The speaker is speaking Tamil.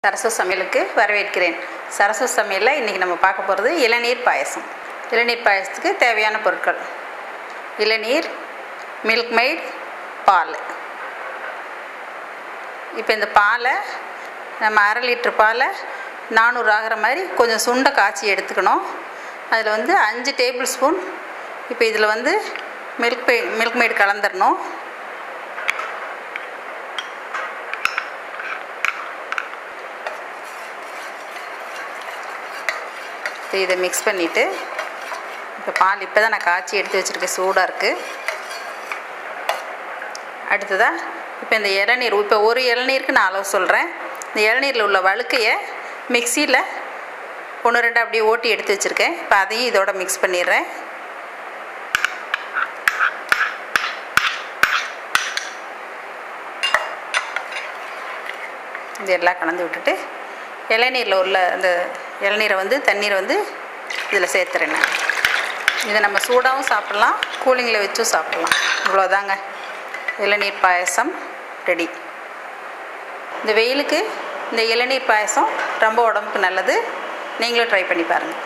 சரசு சமையலுக்கு வரவேற்கிறேன். சரசு சமையலில் இன்றைக்கி நம்ம பார்க்க போகிறது இளநீர் பாயசம். இளநீர் பாயசத்துக்கு தேவையான பொருட்கள்: இளநீர், மில்க் மெய்ட், பால். இப்போ இந்த பாலை நம்ம 1/2 லிட்டர் பாலை 400 ஆகிற மாதிரி கொஞ்சம் சுண்டை காய்ச்சி எடுத்துக்கணும். அதில் 5 டேபிள் ஸ்பூன் இப்போ இதில் மில்க் மெய்ட் கலந்துடணும். இதை மிக்ஸ் பண்ணிவிட்டு இப்போ பால் இப்போ தான் நான் காய்ச்சி எடுத்து வச்சுருக்கேன், சூடாக இருக்குது. அடுத்ததாக இப்போ இந்த இளநீர், இப்போ ஒரு இளநீருக்கு நான் அளவு சொல்கிறேன். இந்த இளநீரில் உள்ள வழுக்கையை மிக்சியில் 1-2 அப்படியே ஓட்டி எடுத்து வச்சுருக்கேன். இப்போ அதையும் இதோட மிக்ஸ் பண்ணிடுறேன். இது எல்லாம் கலந்து விட்டுட்டு இளநீரில் உள்ள அந்த இளநீரை தண்ணீரை இதில் சேர்த்துறேன். இதை நம்ம சூடாகவும் சாப்பிட்லாம், கூலிங்கில் வச்சும் சாப்பிட்லாம். இவ்வளோதாங்க, இளநீர் பாயசம் ரெடி. இந்த வெயிலுக்கு இந்த இளநீர் பாயசம் ரொம்ப உடம்புக்கு நல்லது. நீங்களும் ட்ரை பண்ணி பாருங்கள்.